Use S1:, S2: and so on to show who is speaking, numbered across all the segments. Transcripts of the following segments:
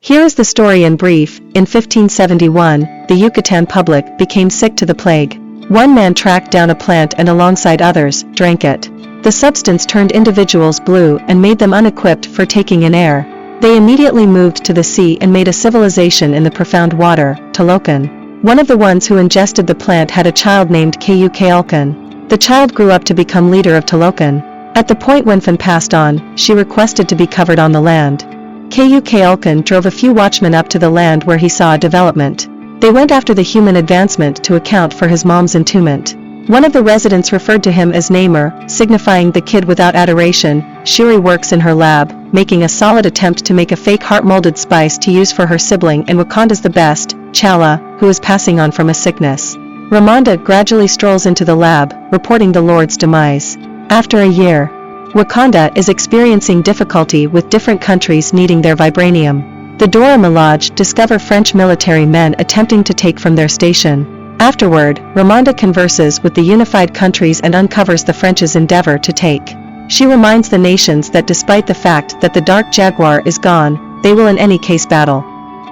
S1: Here is the story in brief. In 1571, the Yucatan public became sick to the plague. One man tracked down a plant and alongside others, drank it. The substance turned individuals blue and made them unequipped for taking in air. They immediately moved to the sea and made a civilization in the profound water, Talocan. One of the ones who ingested the plant had a child named Kayukalkan. The child grew up to become leader of Talocan. At the point when Fan passed on, she requested to be covered on the land. Kayukalkan drove a few watchmen up to the land where he saw a development. They went after the human advancement to account for his mom's entombment. One of the residents referred to him as Namor, signifying the kid without adoration. Shuri works in her lab, making a solid attempt to make a fake heart-molded spice to use for her sibling and Wakanda's the best, Chala, who is passing on from a sickness. Ramonda gradually strolls into the lab, reporting the Lord's demise. After a year, Wakanda is experiencing difficulty with different countries needing their vibranium. The Dora Milaje discover French military men attempting to take from their station. Afterward, Ramonda converses with the unified countries and uncovers the French's endeavor to take. She reminds the nations that despite the fact that the Dark Jaguar is gone, they will in any case battle.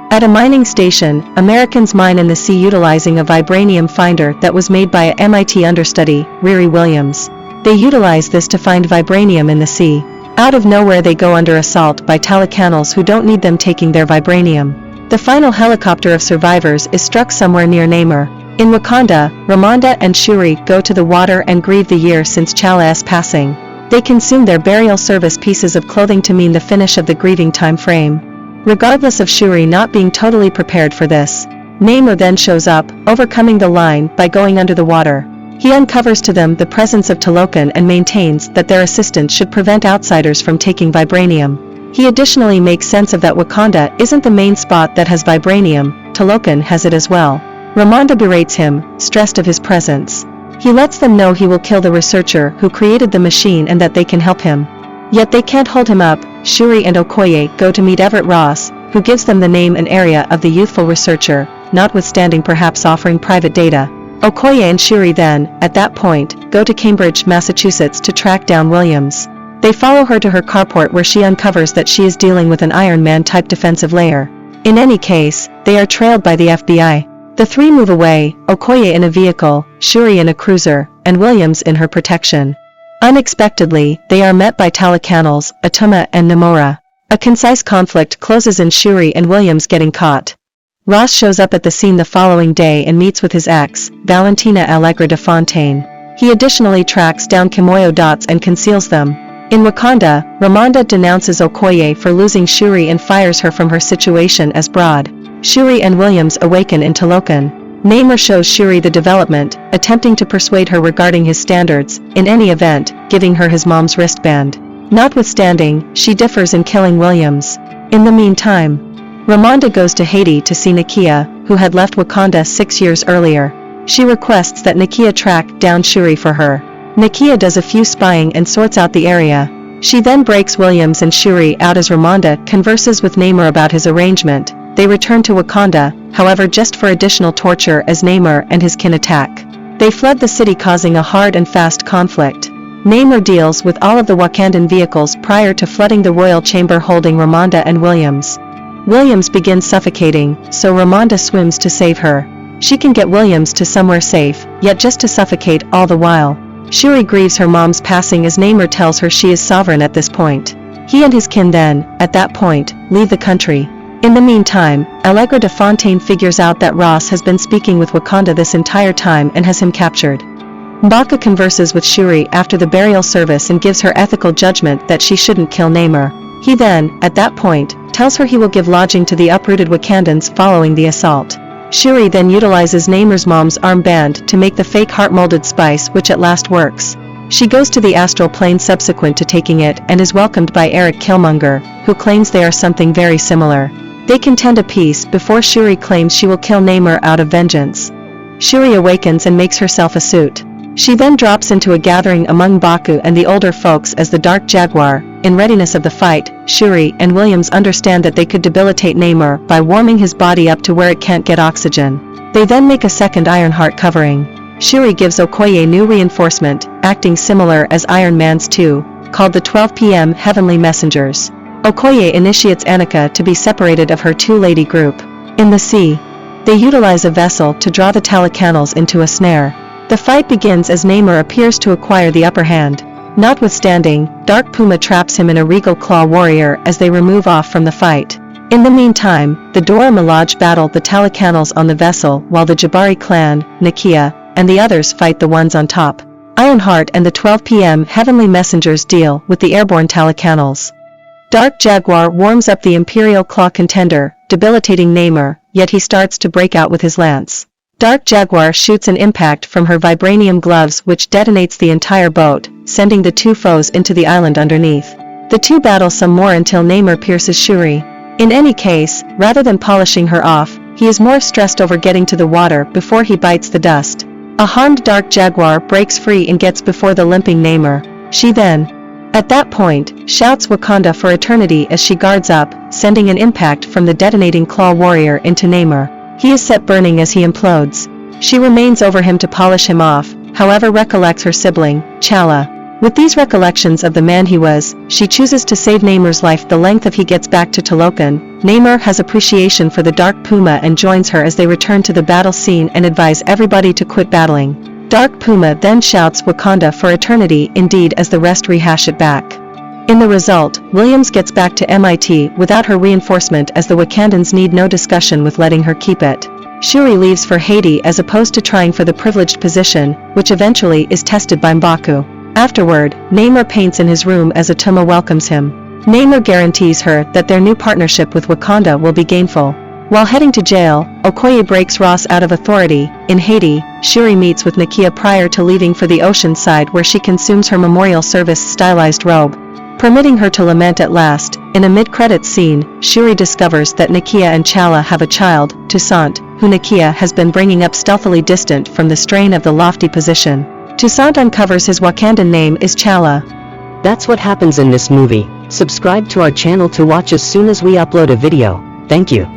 S1: At a mining station, Americans mine in the sea utilizing a vibranium finder that was made by a MIT understudy, Riri Williams. They utilize this to find vibranium in the sea. Out of nowhere they go under assault by Talacanals who don't need them taking their vibranium. The final helicopter of survivors is struck somewhere near Namor. In Wakanda, Ramonda and Shuri go to the water and grieve the year since Chala's passing. They consume their burial service pieces of clothing to mean the finish of the grieving time frame. Regardless of Shuri not being totally prepared for this, Namor then shows up, overcoming the line by going under the water. He uncovers to them the presence of Talocan and maintains that their assistance should prevent outsiders from taking vibranium. He additionally makes sense of that Wakanda isn't the main spot that has vibranium, Talocan has it as well. Ramonda berates him, stressed of his presence. He lets them know he will kill the researcher who created the machine and that they can help him. Yet they can't hold him up. Shuri and Okoye go to meet Everett Ross, who gives them the name and area of the youthful researcher, notwithstanding perhaps offering private data. Okoye and Shuri then, at that point, go to Cambridge, Massachusetts to track down Williams. They follow her to her carport where she uncovers that she is dealing with an Iron Man-type defensive layer. In any case, they are trailed by the FBI. The three move away, Okoye in a vehicle, Shuri in a cruiser, and Williams in her protection. Unexpectedly, they are met by Talacanals, Atuma and Namora. A concise conflict closes in Shuri and Williams getting caught. Ross shows up at the scene the following day and meets with his ex, Valentina Allegra de Fontaine. He additionally tracks down Kimoyo dots and conceals them. In Wakanda, Ramonda denounces Okoye for losing Shuri and fires her from her situation as Broad. Shuri and Williams awaken in Talocan. Namor shows Shuri the development, attempting to persuade her regarding his standards, in any event, giving her his mom's wristband. Notwithstanding, she differs in killing Williams. In the meantime, Ramonda goes to Haiti to see Nakia, who had left Wakanda 6 years earlier. She requests that Nakia track down Shuri for her. Nakia does a few spying and sorts out the area. She then breaks Williams and Shuri out as Ramonda converses with Namor about his arrangement. They return to Wakanda, however just for additional torture as Namor and his kin attack. They fled the city causing a hard and fast conflict. Namor deals with all of the Wakandan vehicles prior to flooding the royal chamber holding Ramonda and Williams. Williams begins suffocating, so Ramonda swims to save her. She can get Williams to somewhere safe, yet just to suffocate all the while. Shuri grieves her mom's passing as Namor tells her she is sovereign at this point. He and his kin then, at that point, leave the country. In the meantime, Allegra de Fontaine figures out that Ross has been speaking with Wakanda this entire time and has him captured. M'Baka converses with Shuri after the burial service and gives her ethical judgment that she shouldn't kill Namor. He then, at that point, tells her he will give lodging to the uprooted Wakandans following the assault. Shuri then utilizes Namor's mom's armband to make the fake heart-molded spice which at last works. She goes to the astral plane subsequent to taking it and is welcomed by Eric Killmonger, who claims they are something very similar. They contend a peace before Shuri claims she will kill Namor out of vengeance. Shuri awakens and makes herself a suit. She then drops into a gathering among Baku and the older folks as the Dark Jaguar. In readiness of the fight, Shuri and Williams understand that they could debilitate Namor by warming his body up to where it can't get oxygen. They then make a second Ironheart covering. Shuri gives Okoye new reinforcement, acting similar as Iron Man's 2, called the 12 p.m. Heavenly Messengers. Okoye initiates Annika to be separated of her two-lady group. In the sea, they utilize a vessel to draw the Talacanals into a snare. The fight begins as Namor appears to acquire the upper hand. Notwithstanding, Dark Puma traps him in a regal claw warrior as they remove off from the fight. In the meantime, the Dora Milaje battle the Talacanals on the vessel while the Jabari clan, Nakia, and the others fight the ones on top. Ironheart and the 12 p.m. Heavenly Messengers deal with the airborne Talacanals. Dark Jaguar warms up the Imperial Claw contender, debilitating Namor, yet he starts to break out with his lance. Dark Jaguar shoots an impact from her vibranium gloves which detonates the entire boat, sending the two foes into the island underneath. The two battle some more until Namor pierces Shuri. In any case, rather than polishing her off, he is more stressed over getting to the water before he bites the dust. A harmed Dark Jaguar breaks free and gets before the limping Namor. She then, at that point, shouts Wakanda for eternity as she guards up, sending an impact from the detonating Claw Warrior into Namor. He is set burning as he implodes. She remains over him to polish him off, however recollects her sibling, Chala. With these recollections of the man he was, she chooses to save Namor's life the length of he gets back to Talokan. Namor has appreciation for the Dark Puma and joins her as they return to the battle scene and advise everybody to quit battling. Dark Puma then shouts Wakanda for eternity indeed as the rest rehash it back. In the result, Williams gets back to MIT without her reinforcement as the Wakandans need no discussion with letting her keep it. Shuri leaves for Haiti as opposed to trying for the privileged position, which eventually is tested by M'Baku. Afterward, Namor paints in his room as Atuma welcomes him. Namor guarantees her that their new partnership with Wakanda will be gainful. While heading to jail, Okoye breaks Ross out of authority. In Haiti, Shuri meets with Nakia prior to leaving for the ocean side where she consumes her memorial service stylized robe. Permitting her to lament at last, in a mid-credits scene, Shuri discovers that Nakia and Chala have a child, Toussaint, who Nakia has been bringing up stealthily distant from the strain of the lofty position. Toussaint uncovers his Wakandan name is Chala.
S2: That's what happens in this movie. Subscribe to our channel to watch as soon as we upload a video. Thank you.